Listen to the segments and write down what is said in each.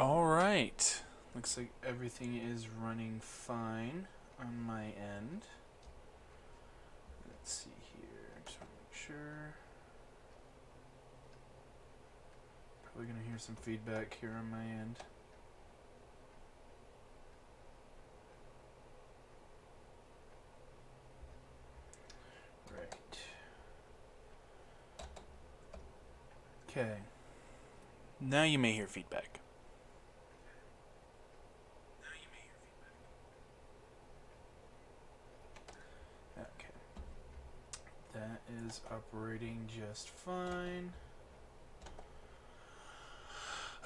Alright. Looks like everything is running fine on my end. Let's see here. Just want to make sure. Probably going to hear some feedback here on my end. Right. Okay. Now you may hear feedback. Okay. That is operating just fine.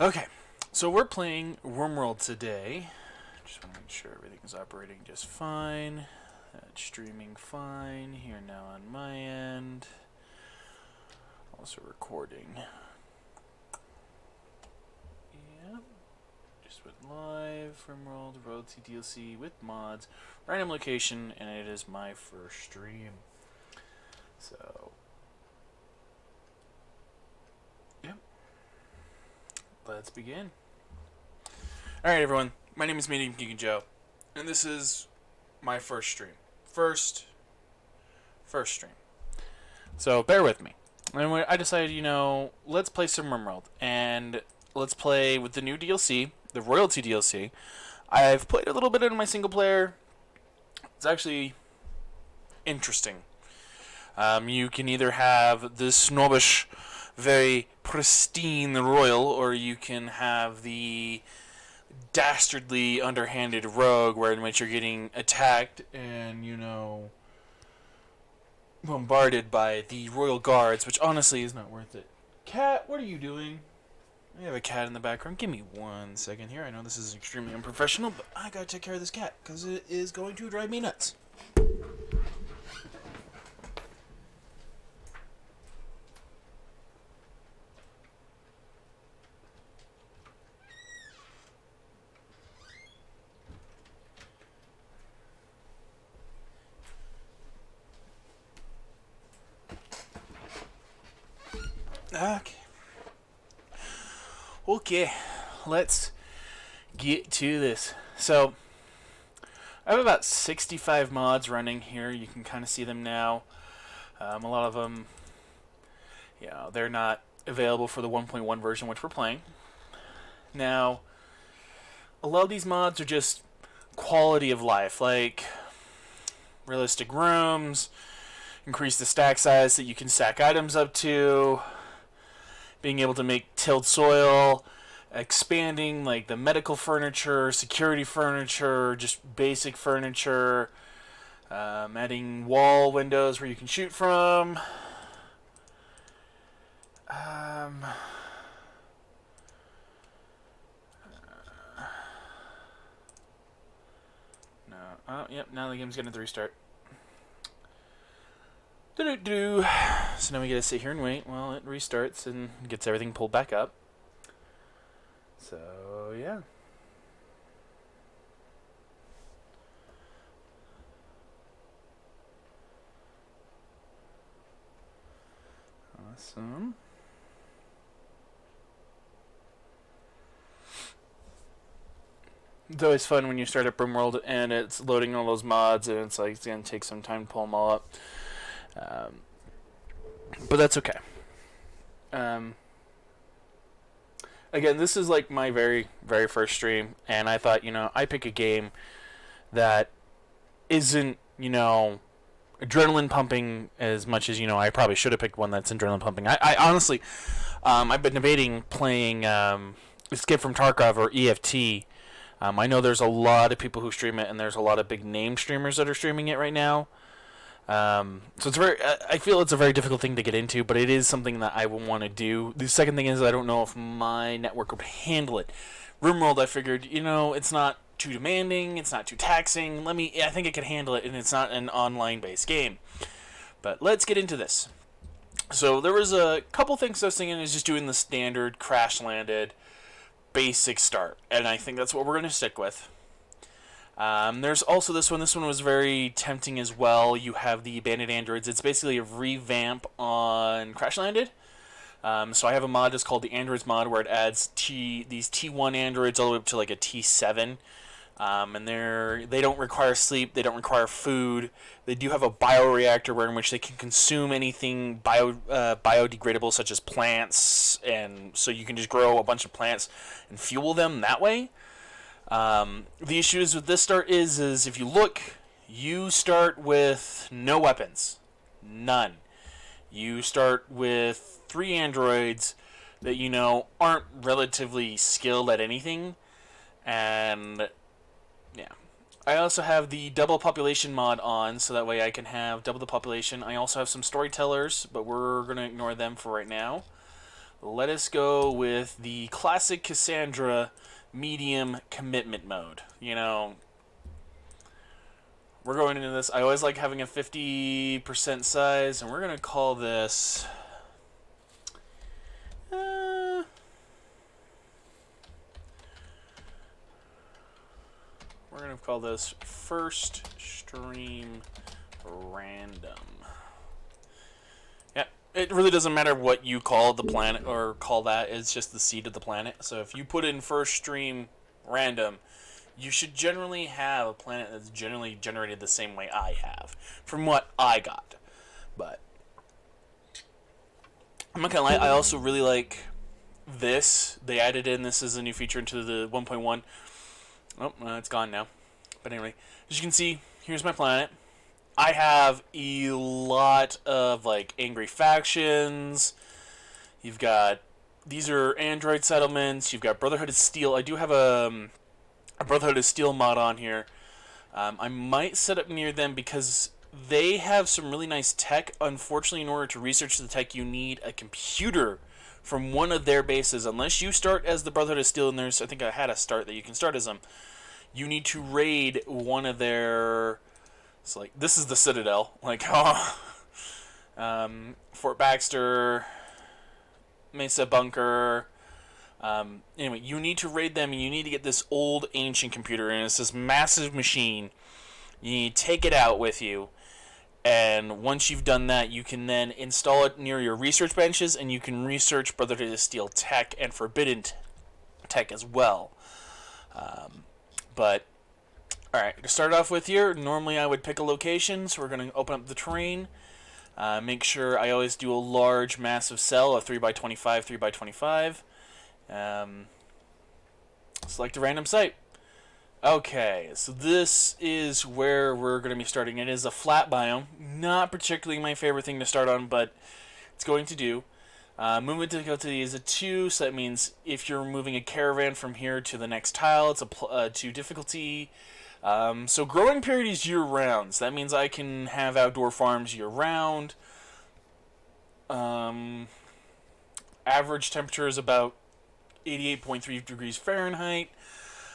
Okay, so we're playing Rimworld today. Just want to make sure everything's operating just fine. That's streaming fine here now on my end. Also recording. Yep. Just went live, Rimworld, royalty DLC with mods, random location, and it is my first stream. So, yep. Let's begin. Alright, everyone. My name is Medium Geek and Joe, and this is my first stream. First stream. So, bear with me. And I decided, let's play some Rimworld, and let's play with the new DLC, the royalty DLC. I've played a little bit in my single player. It's actually interesting. You can either have the snobbish, very pristine royal, or you can have the dastardly, underhanded rogue, where in which you're getting attacked and, bombarded by the royal guards, which honestly is not worth it. Cat, what are you doing? I have a cat in the background. Give me 1 second here. I know this is extremely unprofessional, but I gotta take care of this cat, because it is going to drive me nuts. Okay, let's get to this. So, I have about 65 mods running here. You can kind of see them now. A lot of them, they're not available for the 1.1 version which we're playing. Now, a lot of these mods are just quality of life, like realistic rooms, increase the stack size that you can stack items up to, being able to make tilled soil, expanding like the medical furniture, security furniture, just basic furniture, adding wall windows where you can shoot from. No. Oh, yep. Now the game's getting a 3-star. So now we gotta sit here and wait while it restarts and gets everything pulled back up. So, yeah. Awesome. It's always fun when you start up Rimworld and it's loading all those mods and it's like it's gonna take some time to pull them all up. But that's okay. Again, this is like my very, very first stream, and I thought, I pick a game that isn't, adrenaline pumping as much as, I probably should have picked one that's adrenaline pumping. I honestly, I've been debating playing Escape from Tarkov or EFT. I know there's a lot of people who stream it, and there's a lot of big name streamers that are streaming it right now. So it's I feel it's a very difficult thing to get into, but it is something that I would want to do. The second thing is I don't know if my network would handle it. Rimworld, I figured, it's not too demanding, it's not too taxing. I think it can handle it, and it's not an online-based game. But let's get into this. So there was a couple things I was thinking is just doing the standard crash-landed basic start, and I think that's what we're going to stick with. There's also this one. This one was very tempting as well. You have the Abandoned Androids. It's basically a revamp on Crash Landed. So I have a mod that's called the Androids mod, where it adds these T1 androids all the way up to like a T7. And they don't require sleep, they don't require food. They do have a bioreactor where in which they can consume anything biodegradable, such as plants, and so you can just grow a bunch of plants and fuel them that way. The issue is with this start is if you look, you start with no weapons, none. You start with 3 androids that aren't relatively skilled at anything, and yeah. I also have the double population mod on, so that way I can have double the population. I also have some storytellers, but we're going to ignore them for right now. Let us go with the classic Cassandra medium commitment mode. We're going into this. I always like having a 50% size, and we're going to call this... we're going to call this first stream random. Yeah, it really doesn't matter what you call the planet or call that. It's just the seed of the planet. So if you put in first stream random, you should generally have a planet that's generally generated the same way I have, from what I got. But I'm not gonna lie, I also really like this. They added in this as a new feature into the 1.1. Oh, it's gone now. But anyway, as you can see, here's my planet. I have a lot of angry factions. You've got, these are android settlements. You've got Brotherhood of Steel. I do have a Brotherhood of Steel mod on here. I might set up near them because they have some really nice tech. Unfortunately, in order to research the tech, you need a computer from one of their bases. Unless you start as the Brotherhood of Steel, and I think I had a start that you can start as them. You need to raid one of their... It's like, this is the Citadel. Fort Baxter, Mesa Bunker... anyway, you need to raid them, and you need to get this old ancient computer, and it's this massive machine. You need to take it out with you, and once you've done that, you can then install it near your research benches, and you can research Brotherhood of Steel tech and Forbidden tech as well. But alright, to start off with here, normally I would pick a location, so we're going to open up the terrain. Make sure I always do a large, massive cell, a 3x25, 3x25. Select a random site. Okay, so this is where we're going to be starting. It is a flat biome. Not particularly my favorite thing to start on, but it's going to do. Movement difficulty is a 2, so that means if you're moving a caravan from here to the next tile, it's a 2 difficulty. So growing period is year-round, so that means I can have outdoor farms year-round. Average temperature is about 88.3 degrees Fahrenheit.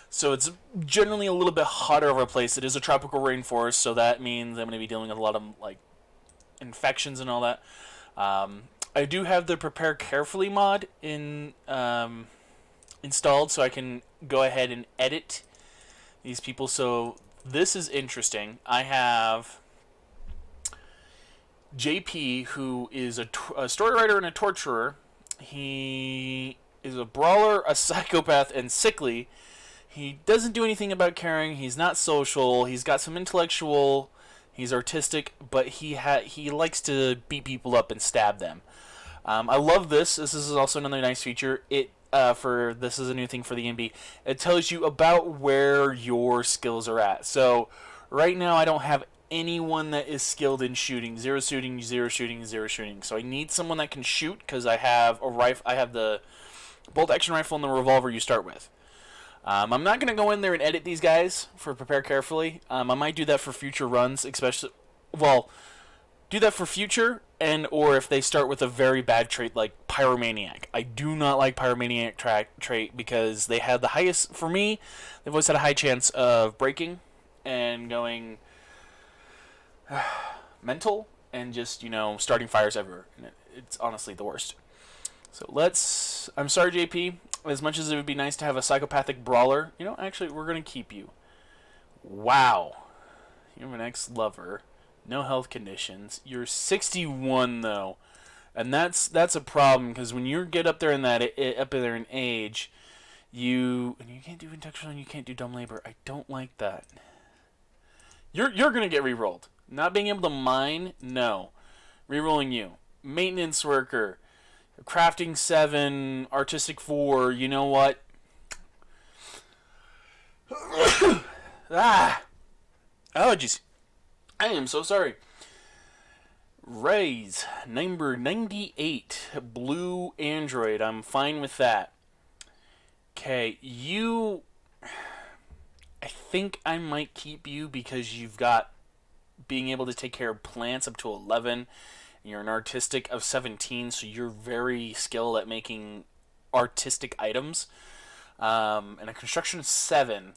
So it's generally a little bit hotter of a place. It is a tropical rainforest, so that means I'm going to be dealing with a lot of infections and all that. I do have the Prepare Carefully mod installed, so I can go ahead and edit these people. So this is interesting. I have JP, who is a story writer and a torturer. He is a brawler, a psychopath, and sickly. He doesn't do anything about caring. He's not social. He's got some intellectual. He's artistic, but he likes to beat people up and stab them. I love this. This is also another nice feature. This is a new thing for the NB. It tells you about where your skills are at. So right now I don't have anyone that is skilled in shooting. 0 shooting, 0 shooting, 0 shooting. So I need someone that can shoot because I have a rifle. I have the bolt action rifle and the revolver you start with. I'm not going to go in there and edit these guys for Prepare Carefully. I might do that for future runs, especially... Well, do that for future, or if they start with a very bad trait like Pyromaniac. I do not like Pyromaniac trait because they have the highest... For me, they've always had a high chance of breaking and going mental and just, starting fires everywhere. And it's honestly the worst. So I'm sorry, JP. As much as it would be nice to have a psychopathic brawler, actually, we're going to keep you. Wow. You're an ex-lover. No health conditions. You're 61, though. And that's a problem, because when you get up there in age, you can't do industrial and you can't do dumb labor. I don't like that. You're gonna get re-rolled. Not being able to mine, no. Re-rolling you. Maintenance worker. Crafting 7, artistic 4, you know what? Allergies. I am so sorry. Raise, number 98, blue android. I'm fine with that. Okay, you... I think I might keep you because you've got being able to take care of plants up to 11. You're an artistic of 17, so you're very skilled at making artistic items. And a construction of 7.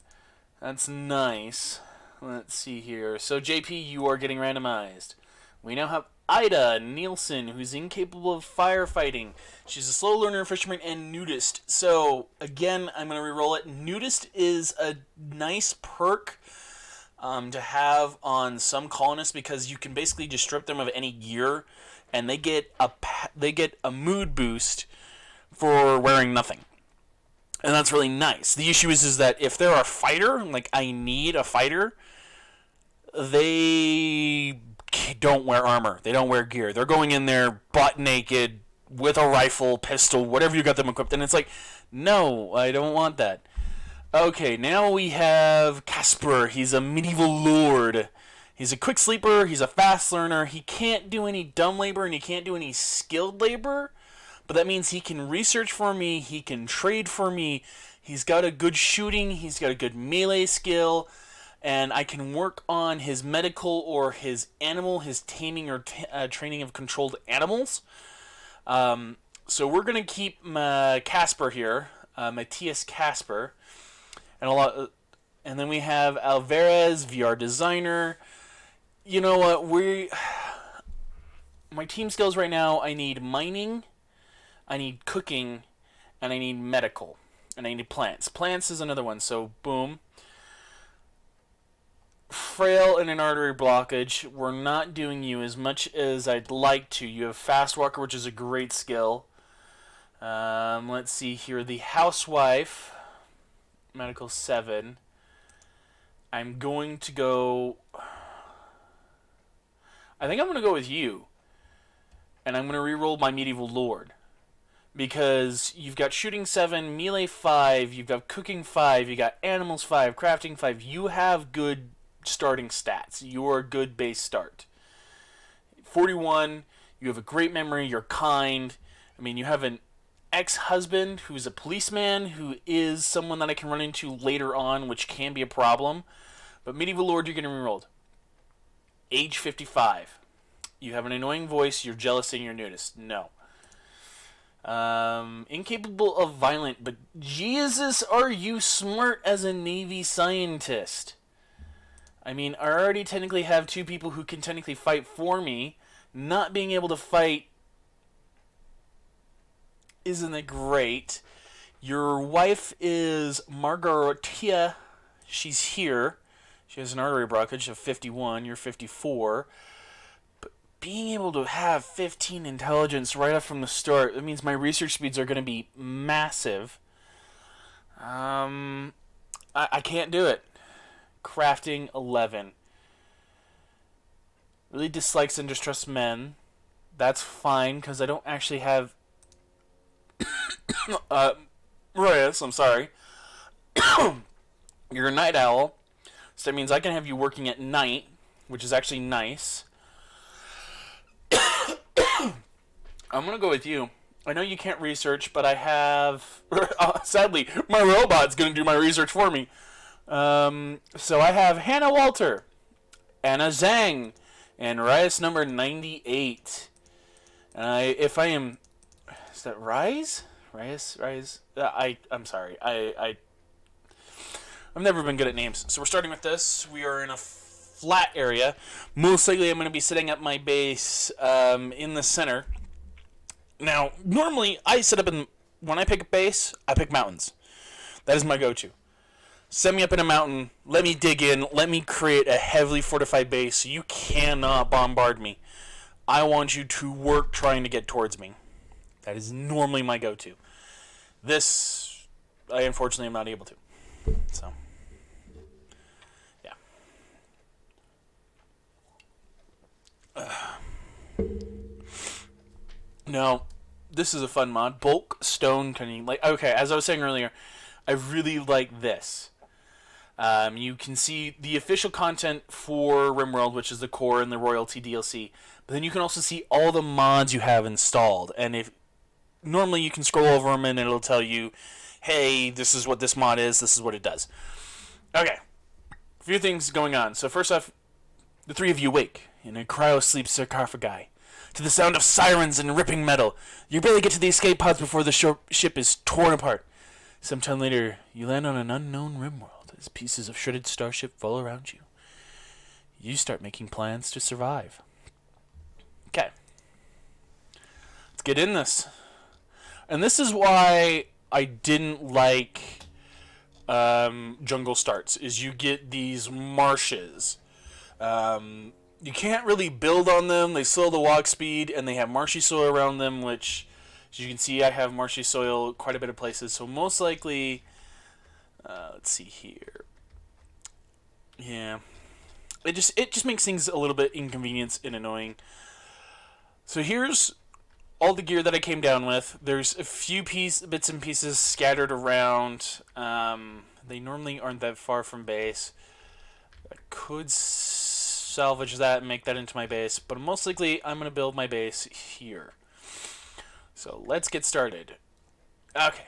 That's nice. Let's see here. So, JP, you are getting randomized. We now have Ida Nielsen, who's incapable of firefighting. She's a slow learner, fisherman, and nudist. So, again, I'm going to reroll it. Nudist is a nice perk to have on some colonists, because you can basically just strip them of any gear, and they get a mood boost for wearing nothing. And that's really nice. The issue is that if they're a fighter, like I need a fighter, they don't wear armor. They don't wear gear. They're going in there butt naked with a rifle, pistol, whatever you got them equipped. And it's like, no, I don't want that. Okay, now we have Casper. He's a medieval lord. He's a quick sleeper. He's a fast learner. He can't do any dumb labor and he can't do any skilled labor. But that means he can research for me. He can trade for me. He's got a good shooting. He's got a good melee skill. And I can work on his medical or his animal, his taming or training of controlled animals. So we're going to keep Casper here. Matthias Casper. And then we have Alvarez, VR designer. You know what? My team skills right now, I need mining, I need cooking, and I need medical. And I need plants. Plants is another one, so boom. Frail and an artery blockage. We're not doing you as much as I'd like to. You have Fast Walker, which is a great skill. Let's see here. The Housewife, medical 7. I'm going to go... I think I'm going to go with you. And I'm going to reroll my Medieval Lord. Because you've got shooting 7, melee 5, you've got cooking 5, you got animals 5, crafting 5. You have good starting stats. You're a good base start. 41, you have a great memory, you're kind. I mean, you have an ex-husband who's a policeman, who is someone that I can run into later on, which can be a problem. But Medieval Lord, you're getting rerolled. Age 55. You have an annoying voice, you're jealous, and you're nudist. No. Incapable of violent, but Jesus, are you smart as a Navy scientist? I mean, I already technically have 2 people who can technically fight for me. Not being able to fight isn't it great? Your wife is Margaretia. She's here. She has an artery blockage of 51. You're 54. But being able to have 15 intelligence right up from the start, that means my research speeds are going to be massive. I can't do it. Crafting 11. Really dislikes and distrusts men. That's fine, because I don't actually have... Reyes, I'm sorry. You're a night owl. So that means I can have you working at night, which is actually nice. I'm going to go with you. I know you can't research, but I have... sadly, my robot's going to do my research for me. So I have Hannah Walter, Anna Zhang, and Rise number 98. And if I am... Is that Rise? Rise? I'm sorry. I've never been good at names. So we're starting with this. We are in a flat area. Most likely I'm going to be setting up my base in the center. Now, normally I set up in... When I pick a base, I pick mountains. That is my go-to. Set me up in a mountain, let me dig in, let me create a heavily fortified base so you cannot bombard me. I want you to work trying to get towards me. That is normally my go-to. This, I unfortunately am not able to. So, yeah. No, this is a fun mod. Bulk stone cutting. Like, okay, as I was saying earlier, I really like this. You can see the official content for Rimworld, which is the core and the royalty DLC. But then you can also see all the mods you have installed. And if normally you can scroll over them and it'll tell you, hey, this is what this mod is, this is what it does. Okay, a few things going on. So first off, the three of you wake in a cryo-sleep sarcophagi to the sound of sirens and ripping metal. You barely get to the escape pods before the ship is torn apart. Sometime later, you land on an unknown Rimworld as pieces of shredded starship fall around you. You start making plans to survive. Okay. Let's get in this. And this is why I didn't like Jungle Starts, is you get these marshes. You can't really build on them. They slow the walk speed, and they have marshy soil around them, which, as you can see, I have marshy soil quite a bit of places. So most likely, let's see here. Yeah, it just makes things a little bit inconvenient and annoying. So here's all the gear that I came down with. There's a few bits and pieces scattered around. They normally aren't that far from base. I could salvage that and make that into my base, but most likely I'm going to build my base here. So let's get started. Okay.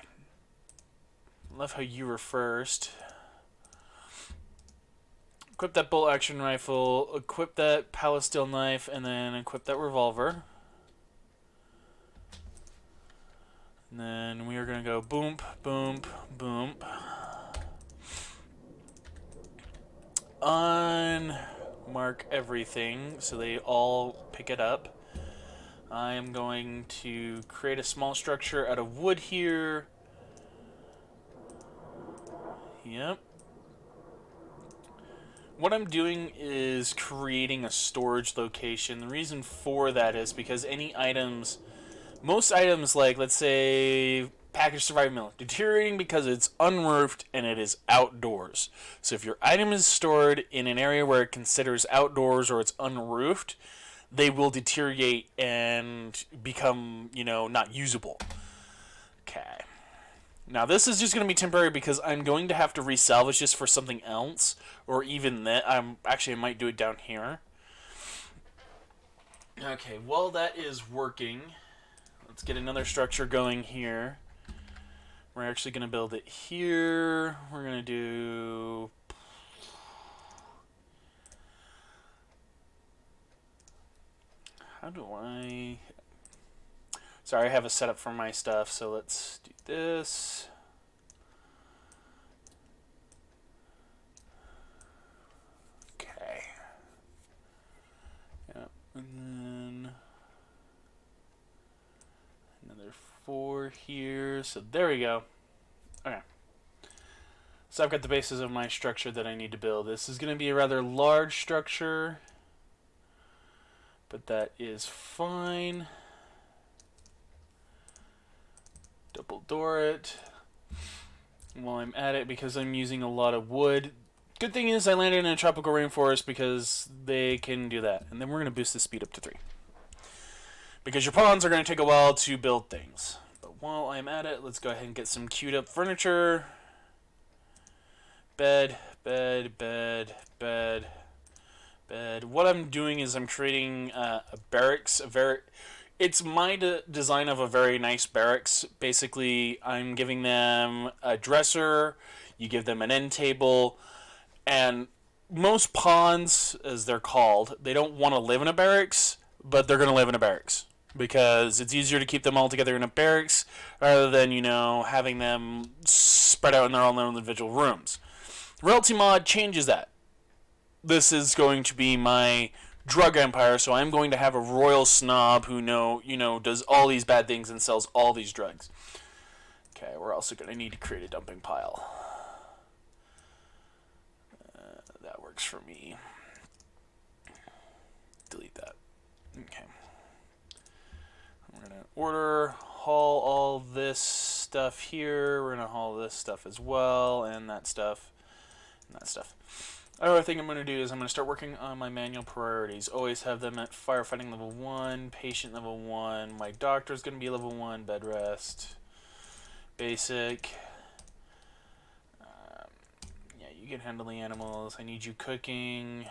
Love how you were first. Equip that bolt action rifle, equip that palace steel knife, and then equip that revolver. And then we are going to go boom, boom, boom. Unmark everything so they all pick it up. I am going to create a small structure out of wood here. Yep. What I'm doing is creating a storage location. The reason for that is because any items, most items like, let's say, package survival meal, deteriorating because it's unroofed and it is outdoors. So if your item is stored in an area where it considers outdoors or it's unroofed, they will deteriorate and become, not usable. Okay. Now this is just going to be temporary because I'm going to have to resalvage this for something else, or even that. I might do it down here. Okay, while that is working, let's get another structure going here. We're actually going to build it here. We're going to do... How do I... Sorry, I have a setup for my stuff, so let's do this. Okay. Yep, and then another 4 here. So there we go. Okay. So I've got the basis of my structure that I need to build. This is going to be a rather large structure, but that is fine. Double door it. And while I'm at it, because I'm using a lot of wood, good thing is I landed in a tropical rainforest because they can do that. And then we're going to boost the speed up to 3. Because your pawns are going to take a while to build things. But while I'm at it, let's go ahead and get some queued up furniture. Bed, bed, bed, bed, bed. What I'm doing is I'm creating a barracks, it's my design of a very nice barracks. Basically, I'm giving them a dresser, you give them an end table, and most pawns, as they're called, they don't want to live in a barracks, but they're going to live in a barracks. Because it's easier to keep them all together in a barracks rather than, having them spread out in their own individual rooms. Royalty mod changes that. This is going to be my drug empire, so I'm going to have a royal snob who does all these bad things and sells all these drugs. Okay, we're also going to need to create a dumping pile. That works for me. Delete that. Okay. order, haul all this stuff here. We're going to haul this stuff as well, and that stuff, and that stuff. Other thing I'm going to do is I'm going to start working on my manual priorities. Always have them at firefighting level 1, patient level 1. My doctor's going to be level 1, bed rest, basic. Yeah, you can handle the animals. I need you cooking.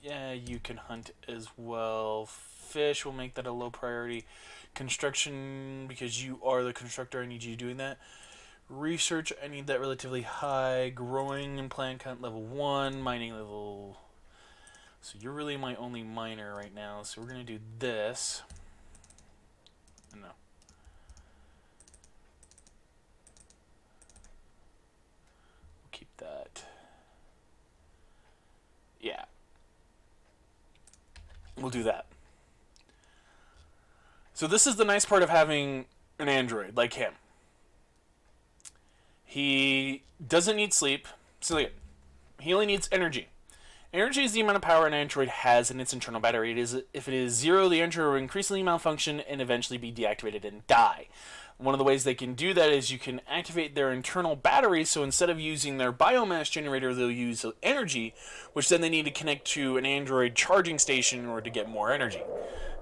Yeah, you can hunt as well. Fish, will make that a low priority. Construction, because you are the constructor, I need you doing that. Research, I need that relatively high. Growing and plant count level 1. Mining level... So you're really my only miner right now. So we're going to do this. No. We'll keep that. Yeah. We'll do that. So this is the nice part of having an android like him. He doesn't need sleep. So he only needs energy. Energy is the amount of power an android has in its internal battery. If it is 0, the android will increasingly malfunction and eventually be deactivated and die. One of the ways they can do that is you can activate their internal battery, so instead of using their biomass generator, they'll use energy, which then they need to connect to an android charging station in order to get more energy.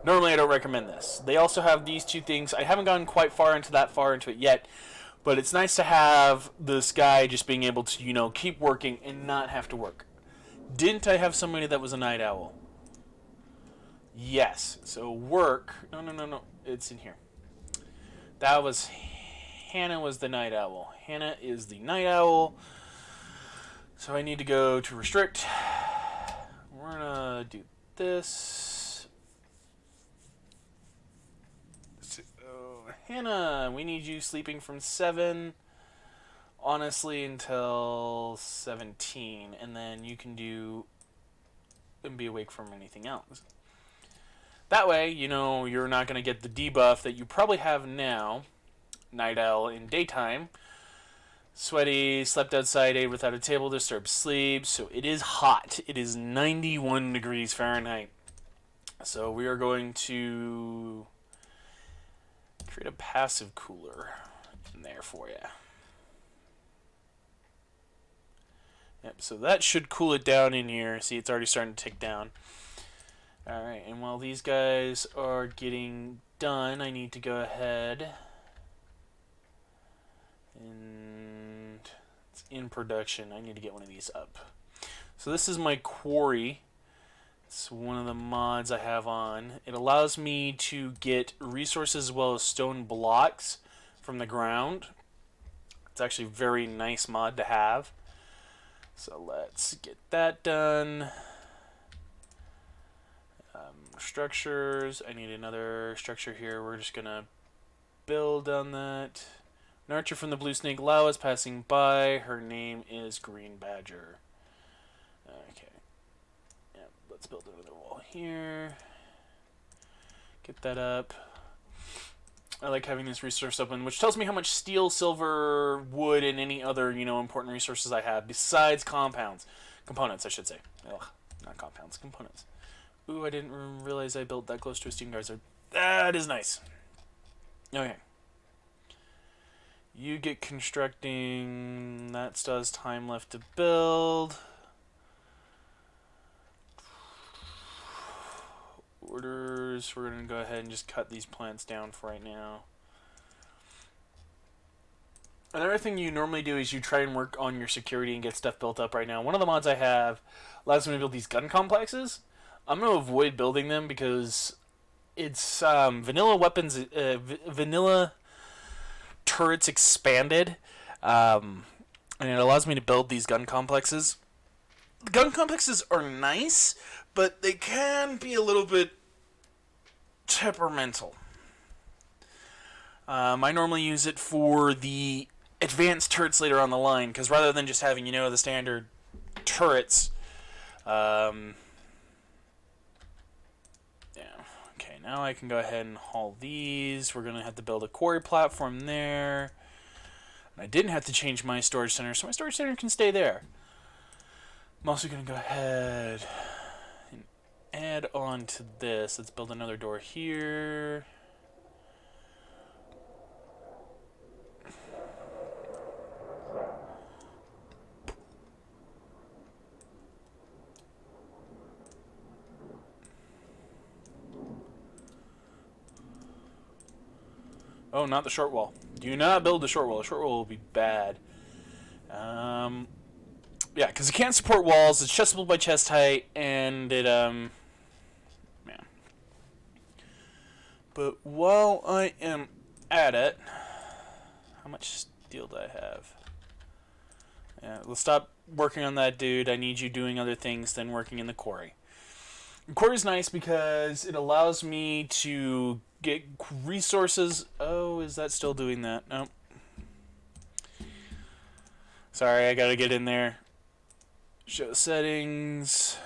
Normally I don't recommend this. They also have these two things. I haven't gone quite far into it yet, but it's nice to have this guy just being able to, keep working and not have to work. Didn't I have somebody that was a night owl? Yes. So work. No. It's in here. That was... Hannah was the night owl. Hannah is the night owl. So I need to go to restrict. We're going to do this. So, Hannah, we need you sleeping from 7... honestly until 17, and then you can do and be awake from anything else. That way, you're not going to get the debuff that you probably have now. Night owl in daytime. Sweaty, slept outside, ate without a table, disturbed sleep. So it is hot. It is 91 degrees Fahrenheit. So we are going to create a passive cooler in there for you. Yep, so that should cool it down in here. See, it's already starting to tick down. Alright, and while these guys are getting done, I need to go ahead and it's in production. I need to get one of these up. So this is my quarry. It's one of the mods I have on. It allows me to get resources as well as stone blocks from the ground. It's actually a very nice mod to have. So let's get that done. Structures. I need another structure here. We're just going to build on that. An archer from the Blue Snake Lao is passing by. Her name is Green Badger. Okay. Yeah, let's build another wall here. Get that up. I like having this resource open, which tells me how much steel, silver, wood, and any other, important resources I have, besides compounds. Components, I should say. Ugh, not compounds, components. Ooh, I didn't realize I built that close to a steam geyser. That is nice. Okay. You get constructing. That still has time left to build. Orders. We're going to go ahead and just cut these plants down for right now. Another thing you normally do is you try and work on your security and get stuff built up right now. One of the mods I have allows me to build these gun complexes. I'm going to avoid building them because it's vanilla weapons, vanilla turrets expanded, and it allows me to build these gun complexes. The gun complexes are nice, but they can be a little bit temperamental. I normally use it for the advanced turrets later on the line, because rather than just having, the standard turrets, okay, now I can go ahead and haul these. We're going to have to build a quarry platform there. And I didn't have to change my storage center, so my storage center can stay there. I'm also going to go ahead and add on to this. Let's build another door here. Oh, not the short wall. Do not build the short wall. The short wall will be bad. Yeah, because it can't support walls. It's chestable by chest height, and it, man. But while I am at it, how much steel do I have? Yeah, let's stop working on that, dude. I need you doing other things than working in the quarry. The quarry is nice because it allows me to get resources. Oh, is that still doing that? Nope. Sorry, I gotta get in there. Show settings.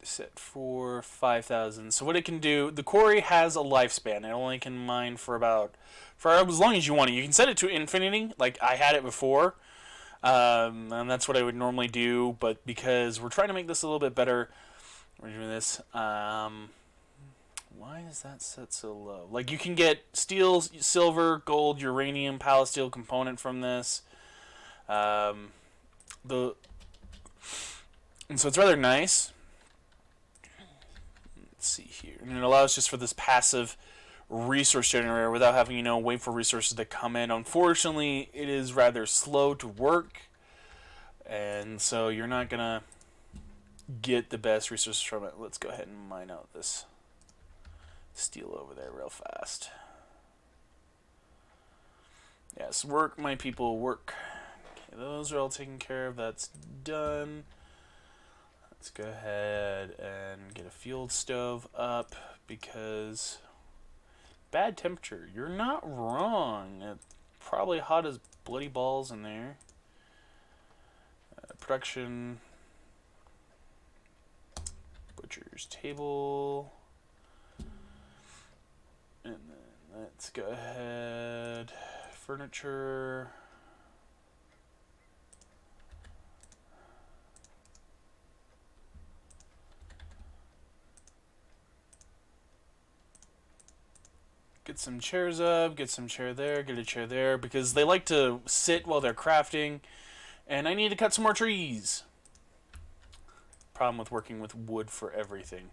Set for 5,000. So what it can do, the quarry has a lifespan. It only can mine for as long as you want it. You can set it to infinity, like I had it before. And that's what I would normally do, but because we're trying to make this a little bit better, we're doing this. Why is that set so low? Like, you can get steel, silver, gold, uranium, palesteel component from this. And so it's rather nice. Let's see here. And it allows just for this passive resource generator without having, wait for resources to come in. Unfortunately, it is rather slow to work, and so you're not going to get the best resources from it. Let's go ahead and mine out this steel over there real fast. Yes, work, my people, work. Okay, those are all taken care of. That's done. Let's go ahead and get a field stove up because bad temperature. You're not wrong. It's probably hot as bloody balls in there. Production. Butcher's table. And then let's go ahead. Furniture. Get some chairs up, get some chair there, get a chair there, because they like to sit while they're crafting, and I need to cut some more trees. Problem with working with wood for everything.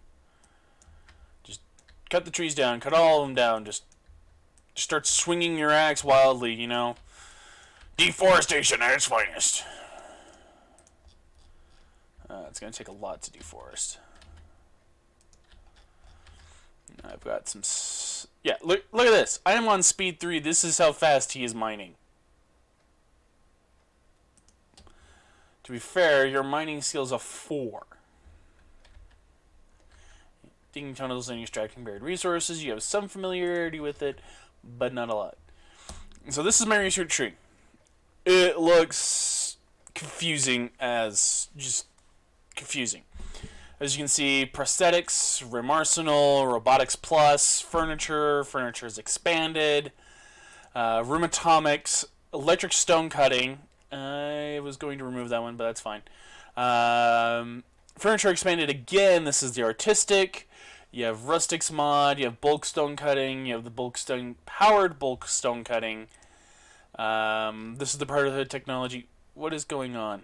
Just cut the trees down, cut all of them down, just start swinging your axe wildly, Deforestation at its finest. It's going to take a lot to deforest. I've got some... Yeah, look at this. I am on speed 3. This is how fast he is mining. To be fair, your mining skill's a 4. Digging tunnels and extracting buried resources. You have some familiarity with it, but not a lot. So this is my research tree. It looks confusing as just confusing. As you can see, prosthetics, Rim Arsenal, Robotics Plus, Furniture's expanded, Room Atomics, Electric Stone Cutting. I was going to remove that one, but that's fine. Furniture expanded again. This is the Artistic. You have Rustics mod. You have Bulk Stone Cutting. You have the powered Bulk Stone Cutting. This is the part of the technology. What is going on?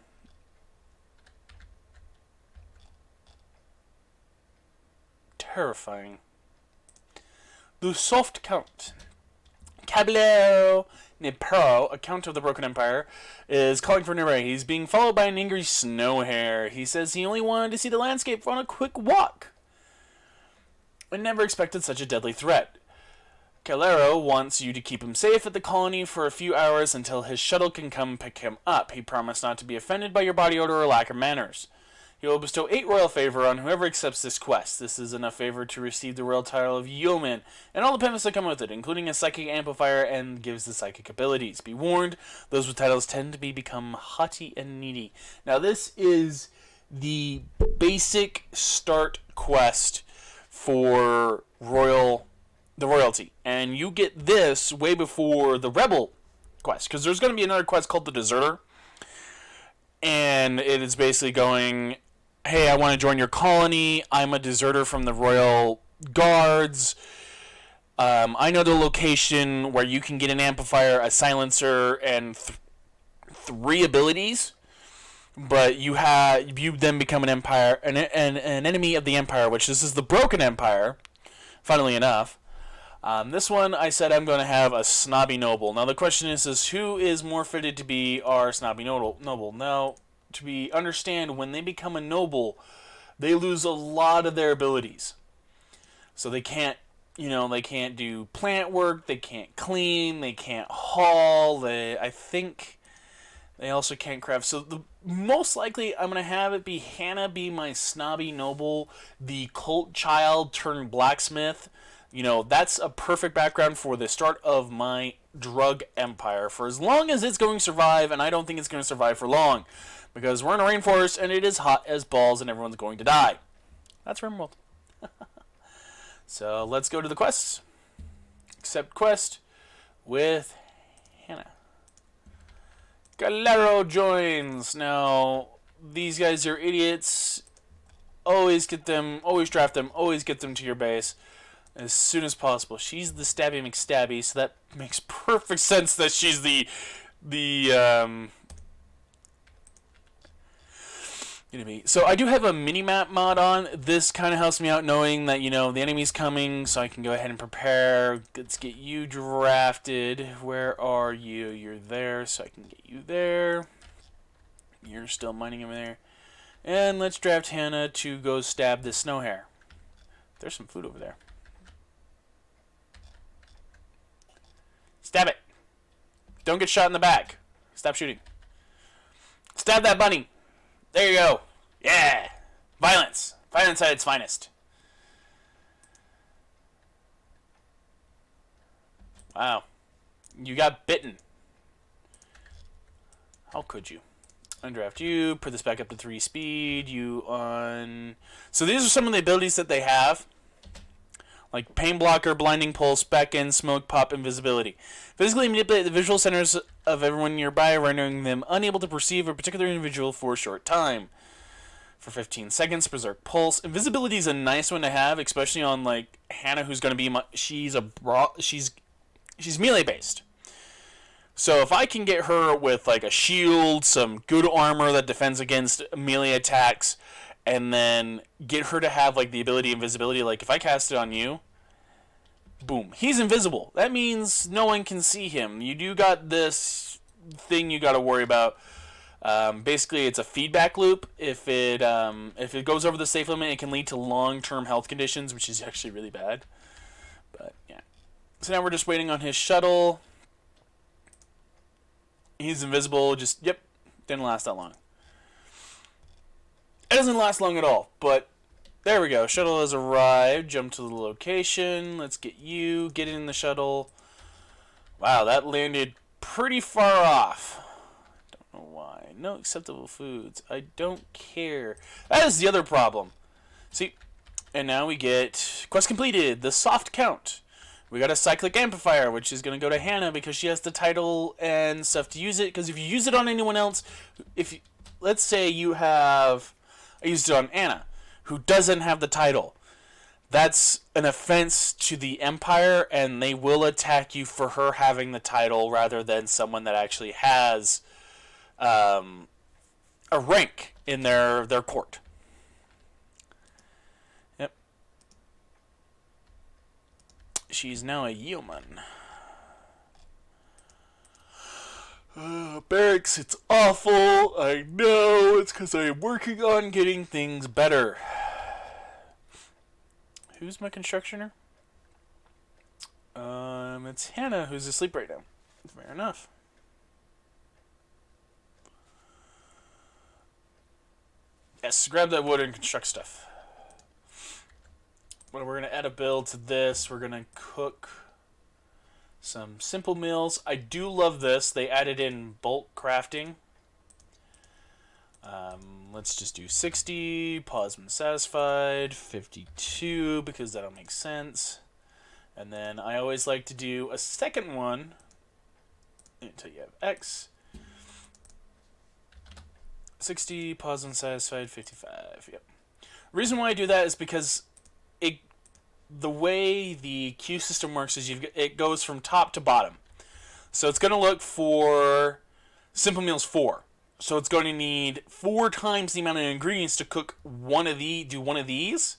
Terrifying. The soft count. Caballero Nepero, a count of the Broken Empire, is calling for nearby. He's being followed by an angry snow hare. He says he only wanted to see the landscape on a quick walk. I never expected such a deadly threat. Calero wants you to keep him safe at the colony for a few hours until his shuttle can come pick him up. He promised not to be offended by your body odor or lack of manners. He will bestow 8 royal favor on whoever accepts this quest. This is enough favor to receive the royal title of Yeoman, and all the benefits that come with it, including a psychic amplifier and gives the psychic abilities. Be warned, those with titles tend to become haughty and needy. Now this is the basic start quest for the royalty, and you get this way before the rebel quest, because there's going to be another quest called the Deserter. and it is basically going, hey, I want to join your colony. I'm a deserter from the royal guards. I know the location where you can get an amplifier, a silencer, and 3 abilities. But you then become an enemy of the Empire, which this is the Broken Empire. Funnily enough, this one I said I'm going to have a snobby noble. Now the question is who is more fitted to be our snobby noble? Now, understand, when they become a noble, they lose a lot of their abilities. So they can't, they can't do plant work, they can't clean, they can't haul. I think they also can't craft. So most likely I'm going to have it be Hannah be my snobby noble, the cult child turned blacksmith. That's a perfect background for the start of my drug empire for as long as it's going to survive, and I don't think it's going to survive for long because we're in a rainforest and it is hot as balls and everyone's going to die. That's Rimworld. So let's go to the quests. Accept quest with Hannah. Galero joins. Now, these guys are idiots. Always draft them, always get them to your base as soon as possible. She's the Stabby McStabby, so that makes perfect sense that she's the enemy. So I do have a mini-map mod on. This kind of helps me out knowing that, the enemy's coming, so I can go ahead and prepare. Let's get you drafted. Where are you? You're there, so I can get you there. You're still mining over there. And let's draft Hannah to go stab this snow hare. There's some food over there. Stab it. Don't get shot in the back. Stop shooting. Stab that bunny. There you go. Yeah. Violence. Violence at its finest. Wow. You got bitten. How could you? Undraft you. Put this back up to 3 speed. You on... So these are some of the abilities that they have. Like Pain Blocker, Blinding Pulse, Beckon, Smoke, Pop, Invisibility. Physically manipulate the visual centers of everyone nearby, rendering them unable to perceive a particular individual for a short time. For 15 seconds, Berserk Pulse. Invisibility is a nice one to have, especially on like Hannah, who's going to be she's melee based. So if I can get her with like a shield, some good armor that defends against melee attacks, and then get her to have like the ability invisibility, like if I cast it on you, boom, he's invisible. That means no one can see him. You do got this thing you got to worry about. Basically, it's a feedback loop. If it goes over the safe limit, it can lead to long-term health conditions, which is actually really bad. But yeah. So now we're just waiting on his shuttle. He's invisible. Didn't last that long. It doesn't last long at all, but there we go. Shuttle has arrived. Jump to the location. Let's get in the shuttle. Wow, that landed pretty far off. Don't know why. No acceptable foods. I don't care. That is the other problem. See, and now we get quest completed. The soft count. We got a cyclic amplifier, which is going to go to Hannah because she has the title and stuff to use it. Because if you use it on anyone else, let's say I used it on Anna, who doesn't have the title. That's an offense to the Empire, and they will attack you for her having the title rather than someone that actually has a rank in their court. Yep. She's now a yeoman. Barracks, it's awful. I know. It's because I'm working on getting things better. Who's my constructioner? It's Hannah, who's asleep right now. Fair enough. Yes, grab that wood and construct stuff. Well, we're going to add a build to this. We're going to cook some simple meals. I do love this. They added in bulk crafting. Let's just do 60. Pause when satisfied. 52 because that'll make sense. And then I always like to do a second one until you have X. 60, pause unsatisfied, 55. Yep. The reason why I do that is because the way the queue system works is it goes from top to bottom. So it's going to look for Simple Meals 4. So it's going to need 4 times the amount of ingredients to cook do one of these,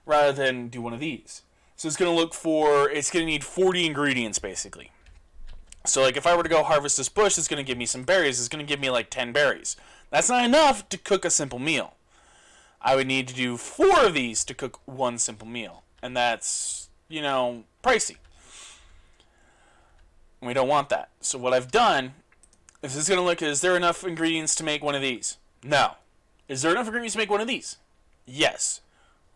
rather than do one of these. So it's going to need 40 ingredients basically. So like if I were to go harvest this bush, it's going to give me some berries. It's going to give me like 10 berries. That's not enough to cook a simple meal. I would need to do 4 of these to cook one simple meal. And that's, pricey. We don't want that. So what I've done, if this is going to look, is there enough ingredients to make one of these? No. Is there enough ingredients to make one of these? Yes.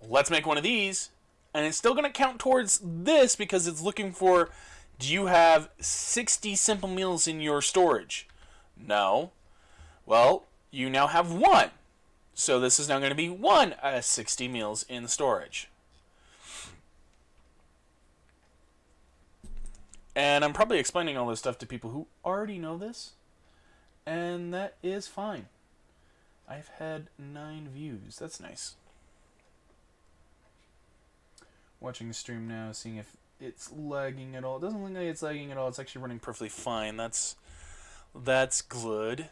Let's make one of these. And it's still going to count towards this because it's looking for, do you have 60 simple meals in your storage? No. Well, you now have 1. So this is now going to be 1 out of 60 meals in storage. And I'm probably explaining all this stuff to people who already know this. And that is fine. I've had 9 views. That's nice. Watching the stream now, seeing if it's lagging at all. It doesn't look like it's lagging at all. It's actually running perfectly fine. That's good.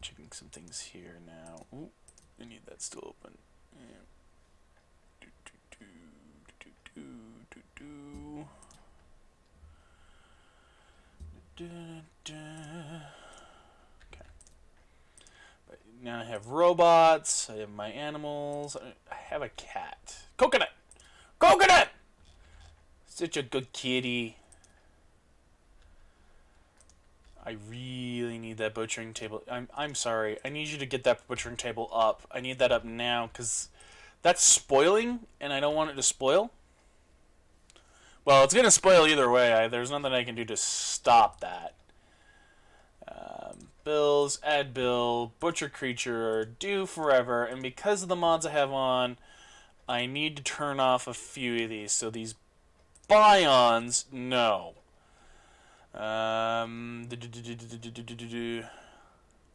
Checking some things here now. Ooh, I need that still open. Yeah. Okay. But now I have robots. I have my animals. I have a cat. Coconut! Coconut! Such a good kitty. I really need that butchering table. I'm sorry. I need you to get that butchering table up. I need that up now because that's spoiling, and I don't want it to spoil. Well, it's going to spoil either way. There's nothing I can do to stop that. Bills, add bill, butcher creature, do forever, and because of the mods I have on, I need to turn off a few of these. So these bions, no.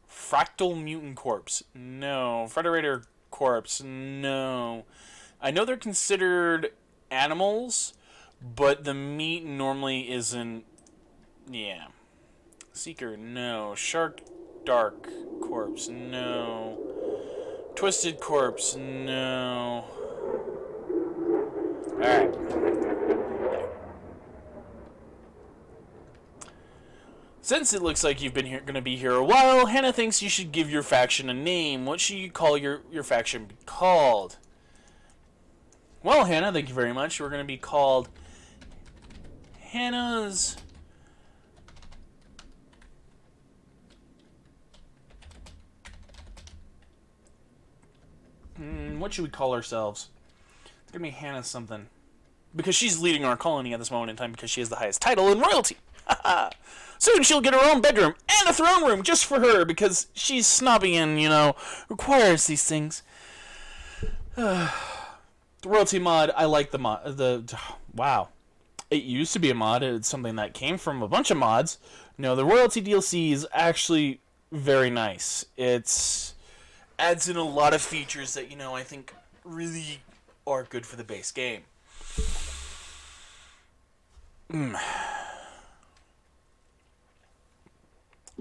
Fractal mutant corpse, no. Federator corpse, no. I know they're considered animals, but the meat normally isn't. Yeah. Seeker, no. Shark Dark corpse, no. Twisted corpse, no. Alright. Since it looks like you've been going to be here a while, Hannah thinks you should give your faction a name. What should you call your faction be called? Well, Hannah, thank you very much. We're going to be called Hannah's what should we call ourselves? It's going to be Hannah something. Because she's leading our colony at this moment in time because she has the highest title in royalty. Soon she'll get her own bedroom and a throne room just for her because she's snobby and, requires these things. The royalty mod, I like the mod. Wow. It used to be a mod. It's something that came from a bunch of mods. No, the royalty DLC is actually very nice. It's adds in a lot of features that, I think really are good for the base game. But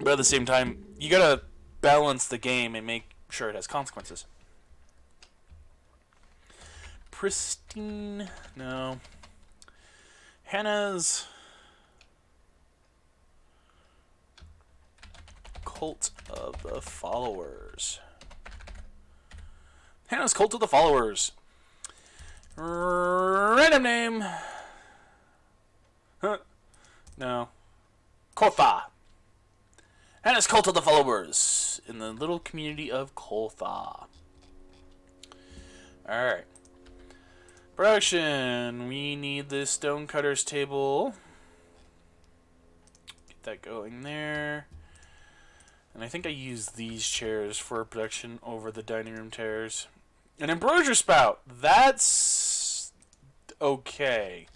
at the same time, you gotta balance the game and make sure it has consequences. Pristine, no. Hannah's Cult of the Followers. Hannah's Cult of the Followers. Random name. Huh. No. Kotha. Hannah's Cult of the Followers. In the little community of Kotha. Alright. Production. We need this Stonecutter's table. Get that going there. And I think I use these chairs for production over the dining room chairs. An embroidery spout. That's okay.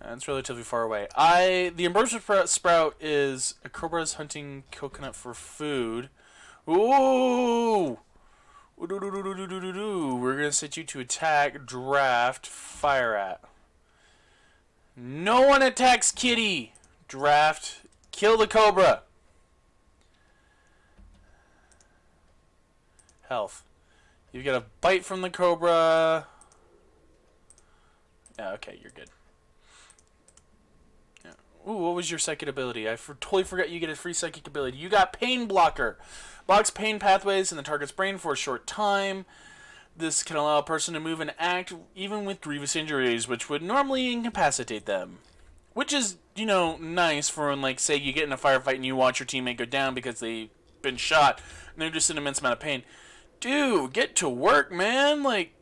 That's relatively far away. The ambrosia sprout is a cobra's hunting coconut for food. Ooh! We're gonna set you to attack, draft, fire at. No one attacks Kitty! Draft, kill the cobra. Health. You get a bite from the cobra. Yeah, okay, you're good. Yeah. Ooh, what was your psychic ability? I totally forgot you get a free psychic ability. You got Pain Blocker. Blocks pain pathways in the target's brain for a short time. This can allow a person to move and act even with grievous injuries, which would normally incapacitate them. Which is, nice for when, like, say you get in a firefight and you watch your teammate go down because they've been shot and they're just in an immense amount of pain. Dude, get to work, man! Like,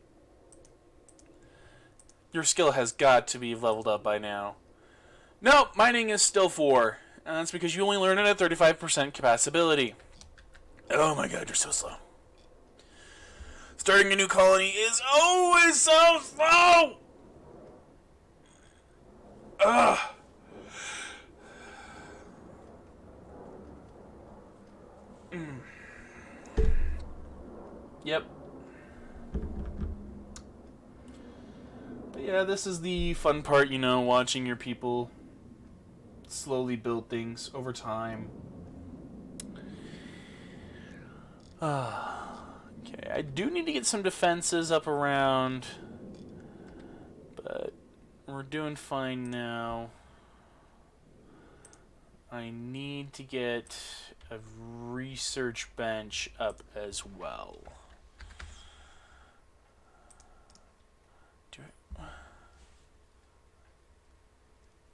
your skill has got to be leveled up by now. Nope, mining is still 4. And that's because you only learn it at 35% capacity. Oh my god, you're so slow. Starting a new colony is always so slow! Ugh. Yep. But yeah, this is the fun part, watching your people slowly build things over time. Okay, I do need to get some defenses up around, but we're doing fine now. I need to get a research bench up as well.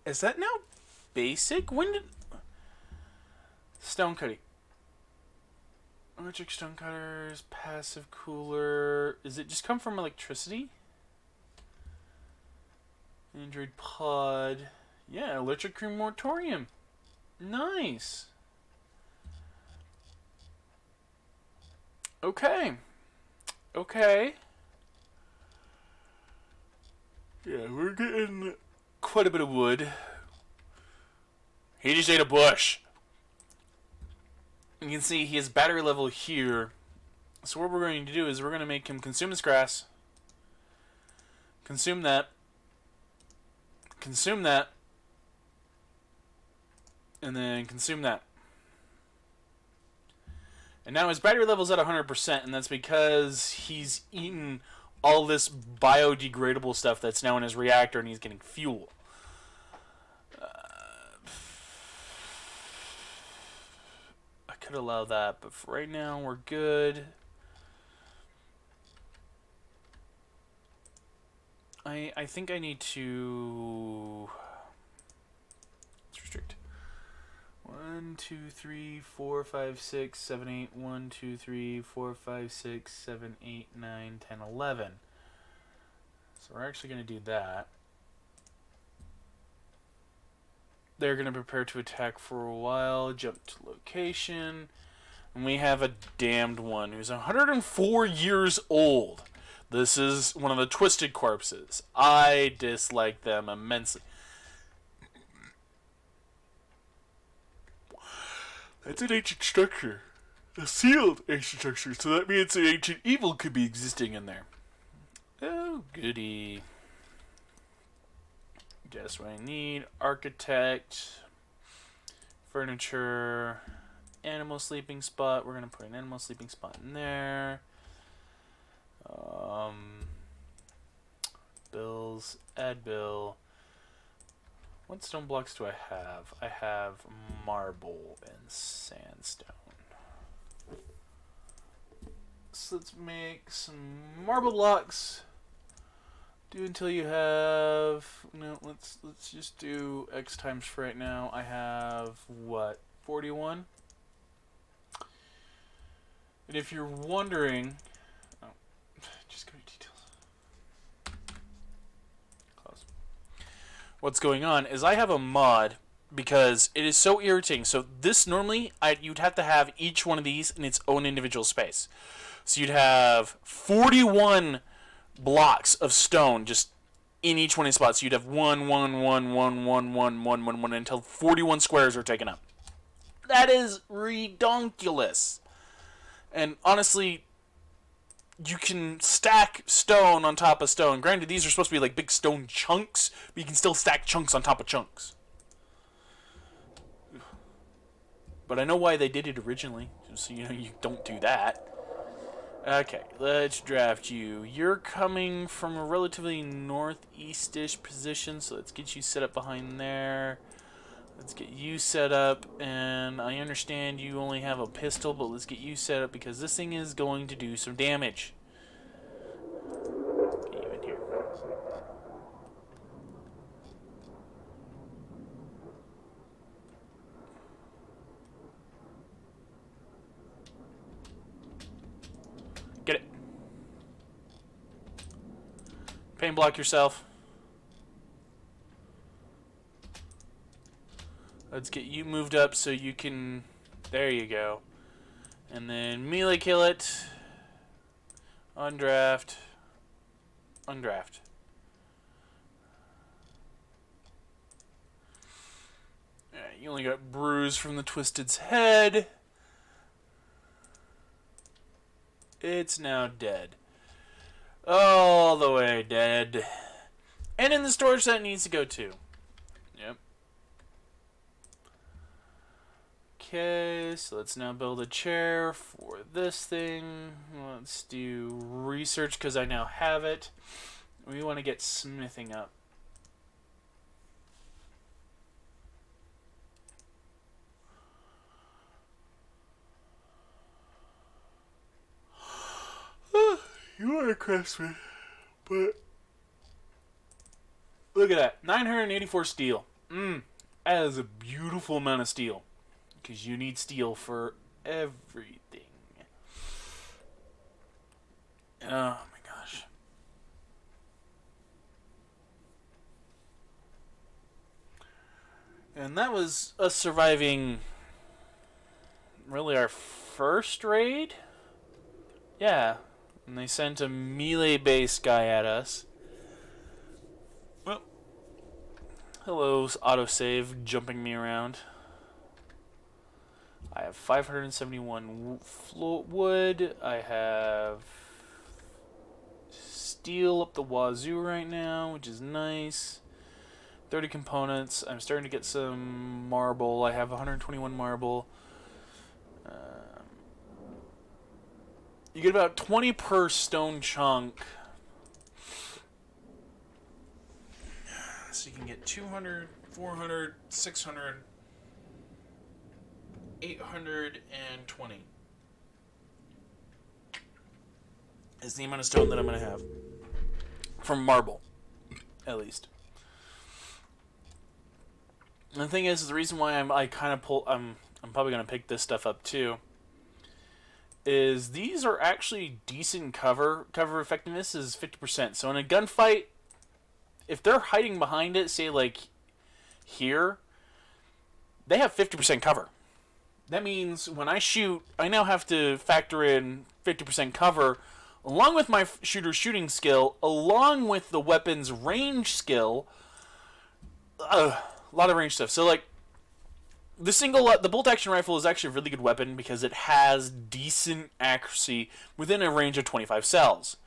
Is that now basic? When did... Stone cutting. Electric stone cutters, passive cooler. Does it just come from electricity? Android pod. Yeah, electric crematorium. Nice. Okay. Okay. Yeah, we're getting quite a bit of wood. He just ate a bush. You can see he has battery level here. So what we're going to do is we're going to make him consume this grass. Consume that. Consume that. And then consume that. And now his battery level's at 100%, and that's because he's eaten all this biodegradable stuff that's now in his reactor, and he's getting fuel. I could allow that, but for right now, we're good. I think I need to... Let's restrict. 1, 2, 3, 4, 5, 6, 7, 8. 1, 2, 3, 4, 5, 6, 7, 8, 9, 10, 11. So we're actually going to do that. They're going to prepare to attack for a while. Jump to location. And we have a damned one who's 104 years old. This is one of the twisted corpses. I dislike them immensely. That's an ancient structure. A sealed ancient structure. So that means an ancient evil could be existing in there. Oh, goody. Guess what I need. Architect. Furniture. Animal sleeping spot. We're going to put an animal sleeping spot in there. Bills. Add bill. What stone blocks do I have? I have marble and sandstone. So let's make some marble blocks. Do until you have... No, let's just do X times for right now. I have, what, 41? And if you're wondering... Oh, just go to details. Close. What's going on is I have a mod because it is so irritating. So this normally, you'd have to have each one of these in its own individual space. So you'd have 41 blocks of stone just in each one of these spots. So you'd have 1 until 41 squares are taken up. That is redonkulous. And honestly, you can stack stone on top of stone. Granted, these are supposed to be like big stone chunks, but you can still stack chunks on top of chunks. But I know why they did it originally, so you don't do that. Okay, let's draft you. You're coming from a relatively northeast-ish position, so let's get you set up behind there. Let's get you set up, and I understand you only have a pistol, but let's get you set up because this thing is going to do some damage. Get you in here. Get it. Pain block yourself. Let's get you moved up so you can... There you go. And then melee kill it. Undraft. Undraft. Alright, you only got bruise from the Twisted's head. It's now dead. All the way dead. And in the storage that needs to go too. Yep. Okay, so let's now build a chair for this thing. Let's do research because I now have it. We want to get smithing up. You want to crest me, but look at that, 984 steel. That is a beautiful amount of steel. Because you need steel for everything. Oh my gosh. And that was us surviving really our first raid? Yeah. And they sent a melee-based guy at us. Well, hello, autosave jumping me around. I have 571 wood. I have steel up the wazoo right now, which is nice. 30 components. I'm starting to get some marble. I have 121 marble. You get about 20 per stone chunk. So you can get 200, 400, 600... 820 is the amount of stone that I'm going to have. From marble, at least. And the thing is, the reason why I'm probably going to pick this stuff up too, is these are actually decent cover. Cover effectiveness is 50%. So in a gunfight, if they're hiding behind it, say like here, they have 50% cover. That means when I shoot, I now have to factor in 50% cover, along with my shooting skill, along with the weapon's range skill. A lot of range stuff. So, like, the bolt-action rifle is actually a really good weapon because it has decent accuracy within a range of 25 cells.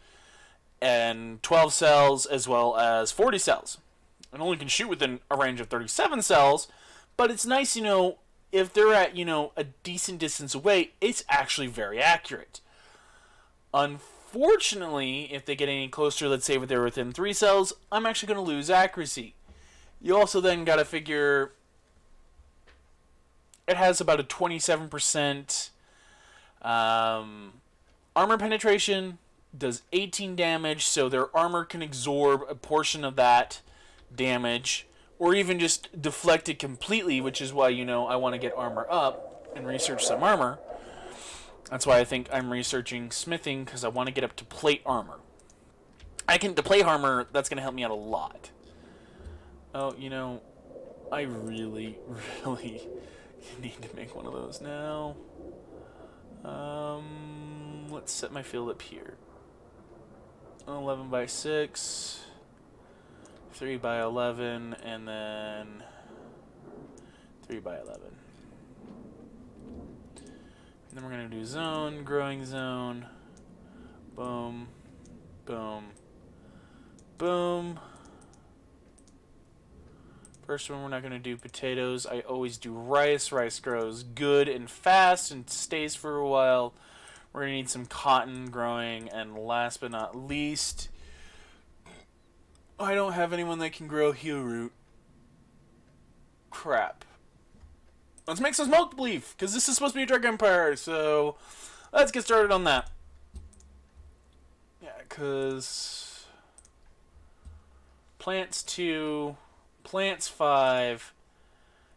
And 12 cells as well as 40 cells. It only can shoot within a range of 37 cells, but it's nice, if they're at, a decent distance away, it's actually very accurate. Unfortunately, if they get any closer, let's say they're within 3 cells, I'm actually going to lose accuracy. You also then got to figure it has about a 27% armor penetration, does 18 damage, so their armor can absorb a portion of that damage. Or even just deflect it completely, which is why, I want to get armor up and research some armor. That's why I think I'm researching smithing, because I want to get up to plate armor. To plate armor, that's going to help me out a lot. Oh, I really, really need to make one of those now. Let's set my field up here. 11 by 6. 3 by 11, and then 3 by 11. And then we're going to do zone, growing zone, boom, boom, boom. First one, we're not going to do potatoes. I always do rice. Rice grows good and fast and stays for a while. We're going to need some cotton growing. And last but not least, I don't have anyone that can grow heel root. Crap. Let's make some smoked beef, because this is supposed to be a drug empire. So let's get started on that. Yeah, because plants 2... Plants 5,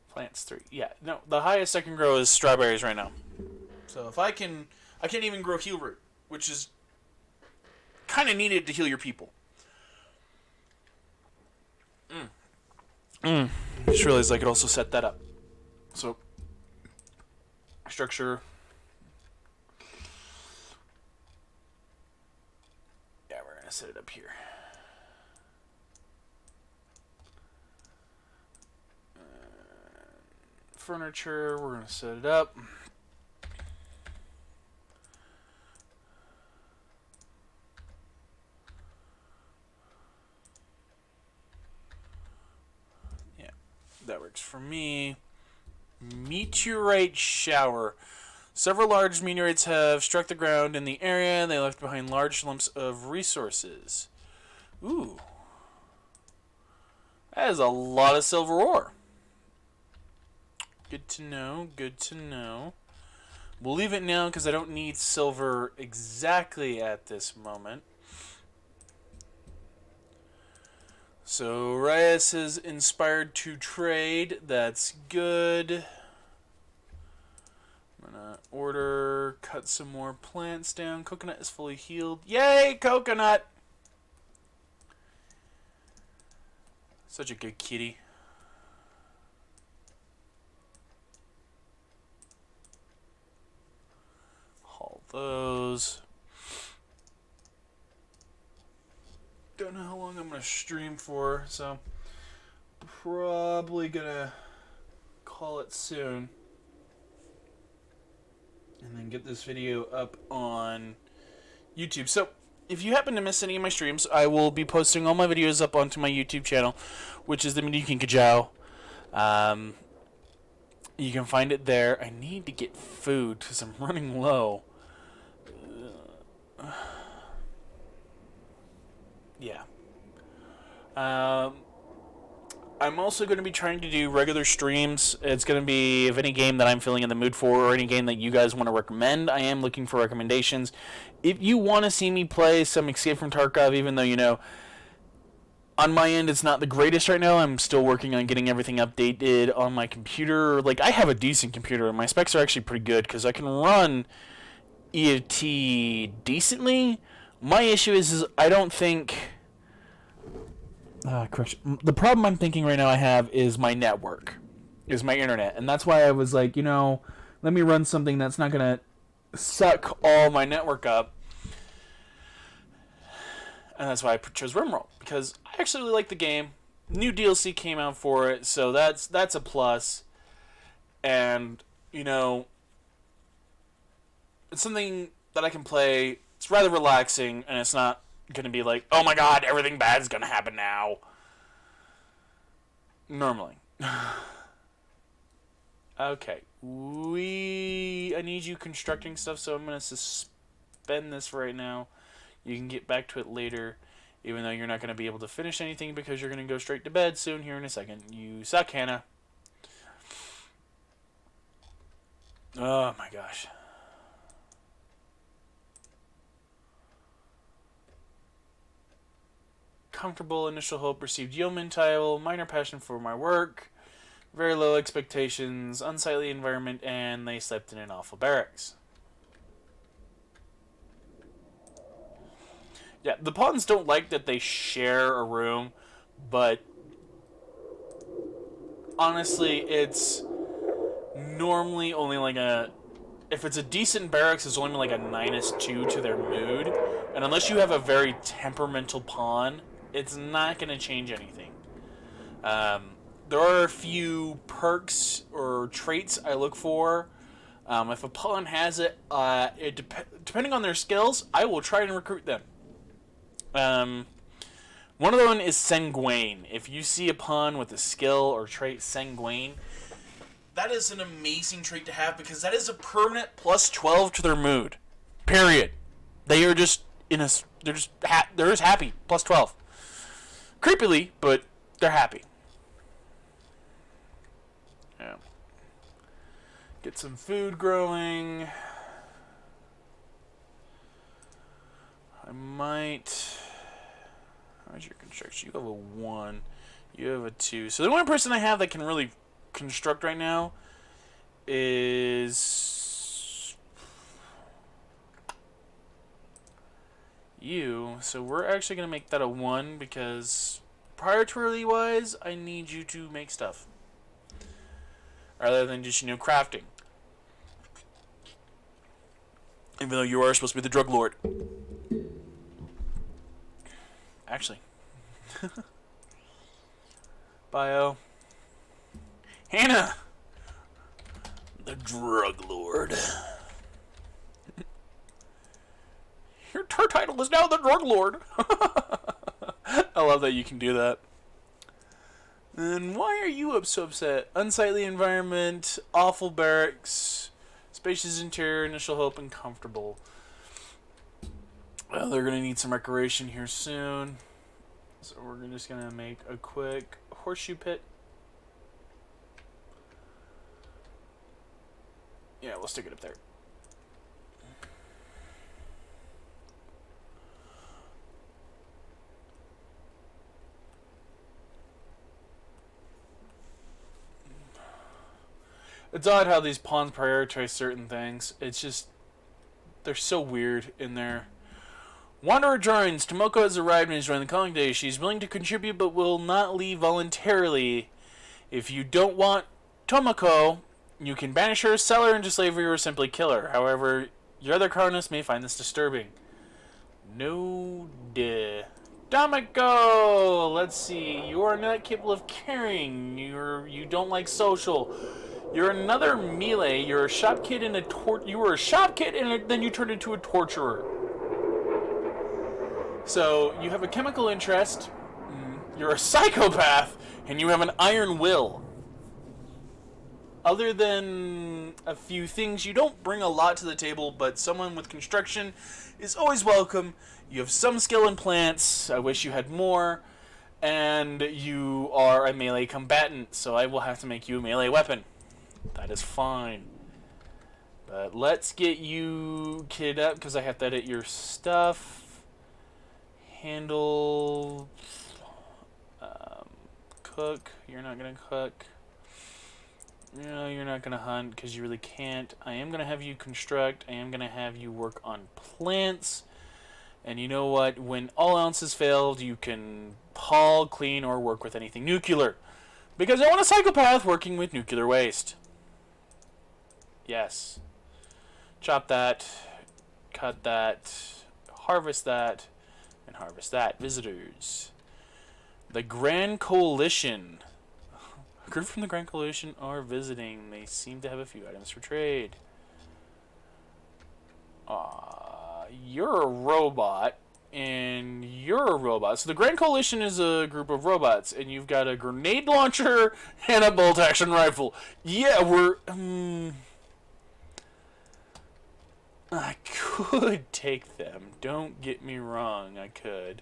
plants 3. Yeah, no, the highest I can grow is strawberries right now. So if I can't even grow heel root, which is kind of needed to heal your people. I just realized I could also set that up. So, structure. Yeah, we're going to set it up here. Furniture, we're going to set it up. Yeah, that works for me. Meteorite shower. Several large meteorites have struck the ground in the area. They left behind large lumps of resources. Ooh. That is a lot of silver ore. Good to know, good to know. We'll leave it now because I don't need silver exactly at this moment. So Reyes is inspired to trade. That's good. I'm gonna order, cut some more plants down. Coconut is fully healed. Yay, coconut! Such a good kitty. Those. Don't know how long I'm going to stream for, so probably going to call it soon. And then get this video up on YouTube. So, if you happen to miss any of my streams, I will be posting all my videos up onto my YouTube channel, which is the Medikin Kajau. You can find it there. I need to get food because I'm running low. Yeah. I'm also going to be trying to do regular streams. It's going to be of any game that I'm feeling in the mood for or any game that you guys want to recommend. I am looking for recommendations. If you want to see me play some Escape from Tarkov, even though, you know, on my end it's not the greatest right now. I'm still working on getting everything updated on my computer. Like, I have a decent computer, and my specs are actually pretty good because I can run EOT decently. My issue is I don't think... correction. The problem I'm thinking right now I have is my network, is my internet. And that's why I was like, you know, let me run something that's not going to suck all my network up. And that's why I chose Rimworld, because I actually really like the game. New DLC came out for it, so that's a plus. And, you know, it's something that I can play. It's rather relaxing, and it's not going to be like, oh my god, everything bad is going to happen now. Normally. Okay. I need you constructing stuff, so I'm going to suspend this for right now. You can get back to it later, even though you're not going to be able to finish anything because you're going to go straight to bed soon here in a second. You suck, Hannah. Oh my gosh. Comfortable initial hope, received yeoman title, minor passion for my work, very low expectations, unsightly environment, and they slept in an awful barracks. Yeah, the pawns don't like that they share a room, but honestly, it's normally only like a... If it's a decent barracks, it's only like a -2 to their mood. And unless you have a very temperamental pawn, it's not going to change anything. There are a few perks or traits I look for. If a pawn has it, depending on their skills, I will try and recruit them. One of them is sanguine. If you see a pawn with a skill or trait sanguine, that is an amazing trait to have because that is a permanent plus 12 to their mood. Period. They are just they're just happy. Plus 12. Creepily, but they're happy. Yeah. Get some food growing. I might. How's your construction? You have a 1. You have a 2. So the only person I have that can really construct right now is you. So we're actually going to make that a 1 because priority wise, I need you to make stuff. Rather than just, crafting. Even though you are supposed to be the drug lord. Actually. Bio. Hannah! The drug lord. Her title is now the drug lord. I love that you can do that. And why are you so upset? Unsightly environment, awful barracks, spacious interior, initial hope, and comfortable. Well, they're going to need some recreation here soon. So we're just going to make a quick horseshoe pit. Yeah, we'll stick it up there. It's odd how these pawns prioritize certain things. It's just, they're so weird in there. Wanderer joins. Tomoko has arrived and is joining the calling day. She's willing to contribute but will not leave voluntarily. If you don't want Tomoko, you can banish her, sell her into slavery, or simply kill her. However, your other colonists may find this disturbing. No duh. Tomoko! Let's see. You are not capable of caring. You don't like social. You're another melee. You're a shop kid and you were a shop kid and then you turned into a torturer. So you have a chemical interest. You're a psychopath, and you have an iron will. Other than a few things, you don't bring a lot to the table, but someone with construction is always welcome. You have some skill in plants. I wish you had more. And you are a melee combatant, so I will have to make you a melee weapon. That is fine. But let's get you kitted up, because I have to edit your stuff. Handle. Cook. You're not going to cook. No, you're not going to hunt because you really can't. I am going to have you construct. I am going to have you work on plants. And you know what? When all else has failed, you can haul, clean, or work with anything nuclear. Because I want a psychopath working with nuclear waste. Yes. Chop that. Cut that. Harvest that. And harvest that. Visitors. The Grand Coalition. A group from the Grand Coalition are visiting. They seem to have a few items for trade. You're a robot, and you're a robot. So the Grand Coalition is a group of robots, and you've got a grenade launcher and a bolt-action rifle. Yeah, we're... I could take them. Don't get me wrong, I could.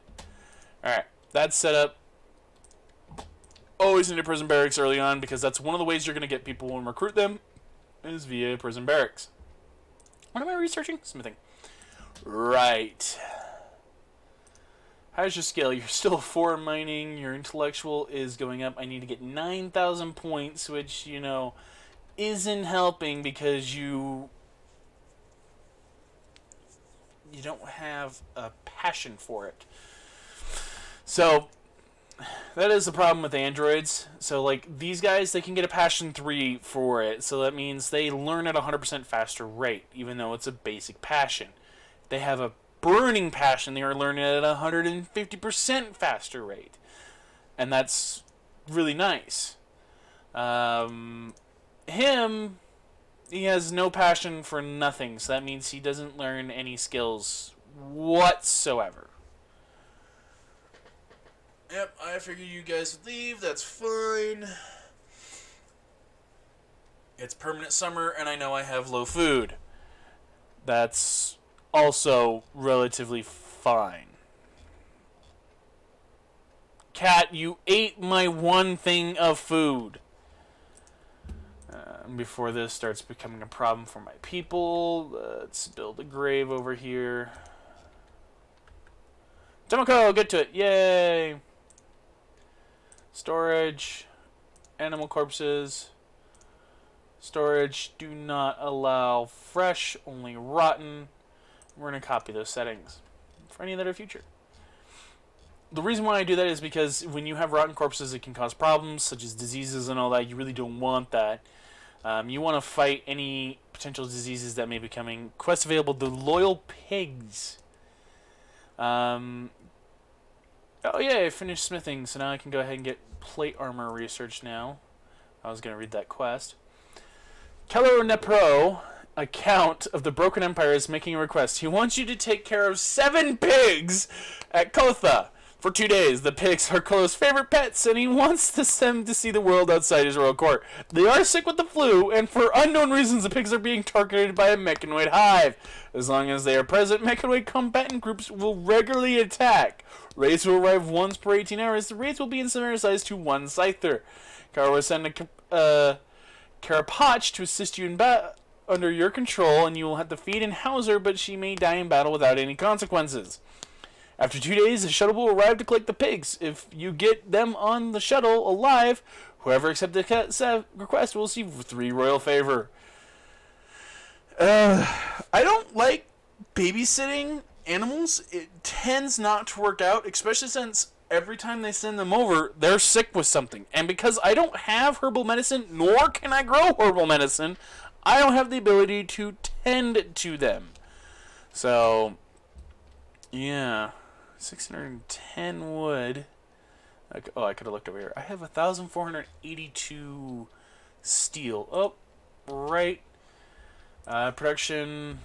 Alright, that's set up. Always into prison barracks early on, because that's one of the ways you're going to get people and recruit them, is via prison barracks. What am I researching? Smithing. Right. How's your skill? You're still 4 mining. Your intellectual is going up. I need to get 9,000 points, which, isn't helping because you don't have a passion for it. So that is the problem with androids. So, these guys, they can get a passion 3 for it. So that means they learn at a 100% faster rate, even though it's a basic passion. They have a burning passion. They are learning at a 150% faster rate. And that's really nice. Him, he has no passion for nothing, so that means he doesn't learn any skills whatsoever. Yep, I figured you guys would leave. That's fine. It's permanent summer, and I know I have low food. That's also relatively fine. Cat, you ate my one thing of food. Before this starts becoming a problem for my people, let's build a grave over here. Demoko, get to it. Yay. Storage. Animal corpses. Storage. Do not allow fresh, only rotten. We're going to copy those settings for any that are future. The reason why I do that is because when you have rotten corpses, it can cause problems, such as diseases and all that. You really don't want that. You want to fight any potential diseases that may be coming. Quest available, the Loyal Pigs. Oh yeah, I finished smithing, so now I can go ahead and get plate armor research now. I was going to read that quest. Kello Nepro, account of the Broken Empire, is making a request. He wants you to take care of 7 pigs at Kotha for 2 days. The pigs are Kello's favorite pets, and he wants them to see the world outside his royal court. They are sick with the flu, and for unknown reasons, the pigs are being targeted by a mechanoid hive. As long as they are present, mechanoid combatant groups will regularly attack. Raids will arrive once per 18 hours. The raids will be incentivized to 1 Scyther. Kara will send a Carapace to assist you in under your control, and you will have to feed and house her, but she may die in battle without any consequences. After 2 days, the shuttle will arrive to collect the pigs. If you get them on the shuttle alive, whoever accepts the request will receive 3 royal favor. I don't like babysitting animals. It tends not to work out, especially since every time they send them over, they're sick with something. And because I don't have herbal medicine, nor can I grow herbal medicine, I don't have the ability to tend to them. So, yeah. 610 wood. Oh, I could have looked over here. I have 1,482 steel. Oh, right. Production.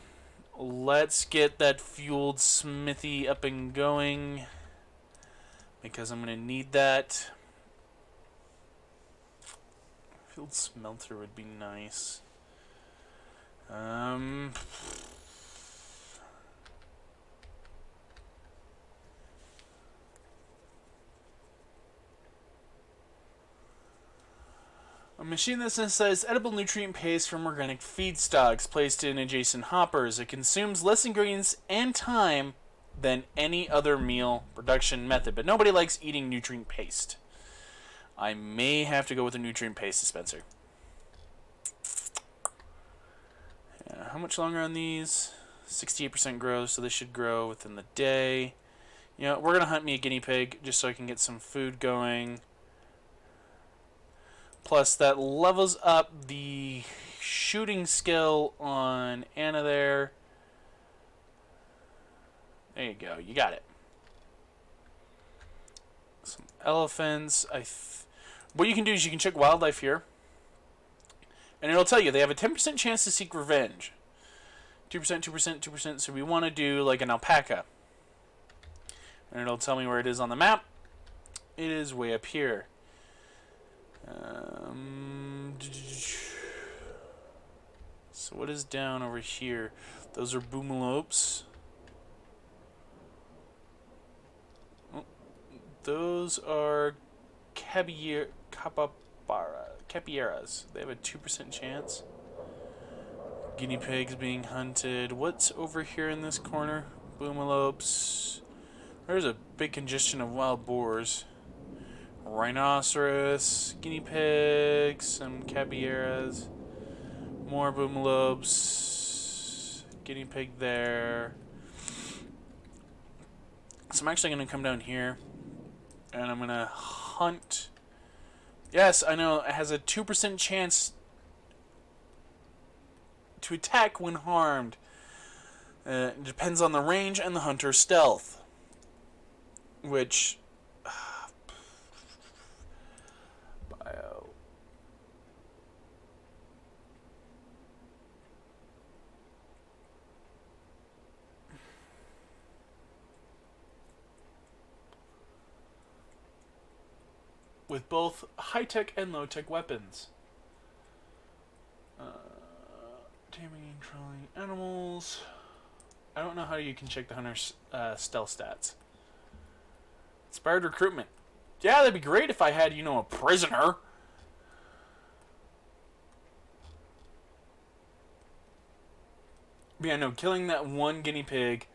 Let's get that fueled smithy up and going, because I'm going to need that. Fueled smelter would be nice. A machine that synthesizes edible nutrient paste from organic feedstocks placed in adjacent hoppers. It consumes less ingredients and time than any other meal production method, but nobody likes eating nutrient paste. I may have to go with a nutrient paste dispenser. Yeah, how much longer on these? 68% grow, so this should grow within the day. You know, we're going to hunt me a guinea pig just so I can get some food going. Plus, that levels up the shooting skill on Anna there. There you go. You got it. Some elephants. What you can do is you can check wildlife here. And it'll tell you they have a 10% chance to seek revenge. 2%, 2%, 2%. So we want to do like an alpaca. And it'll tell me where it is on the map. It is way up here. So what is down over here? Those are boomalopes. Oh, those are capybaras. They have a 2% chance. Guinea pigs being hunted. What's over here in this corner? Boomalopes. There's a big congestion of wild boars. Rhinoceros, guinea pigs, some capybaras, more boomalopes, guinea pig there. So I'm actually going to come down here, and I'm going to hunt. Yes, I know, it has a 2% chance to attack when harmed. It depends on the range and the hunter's stealth, which with both high-tech and low-tech weapons. Taming and controlling animals. I don't know how you can check the hunter's stealth stats. Inspired recruitment. Yeah, that'd be great if I had, a prisoner. But yeah, no, killing that one guinea pig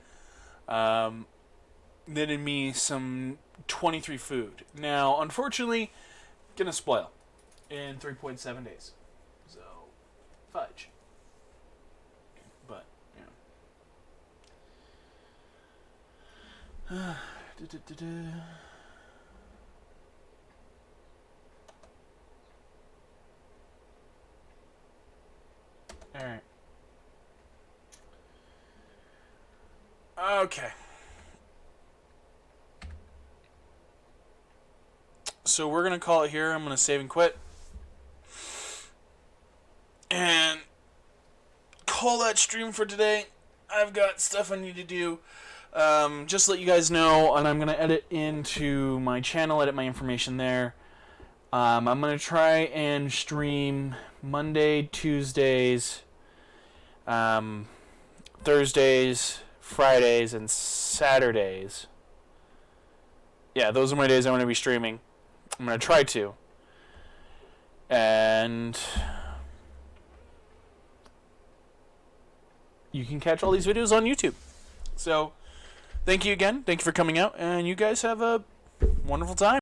netted me some 23 food. Now, unfortunately, gonna spoil in 3.7 days. So, fudge. But, Alright. Okay. So we're going to call it here. I'm going to save and quit. And call that stream for today. I've got stuff I need to do. Just to let you guys know, and I'm going to edit into my channel, edit my information there. I'm going to try and stream Monday, Tuesdays, Thursdays, Fridays, and Saturdays. Yeah, those are my days I'm going to be streaming. I'm going to try to. And you can catch all these videos on YouTube. So, thank you again. Thank you for coming out. And you guys have a wonderful time.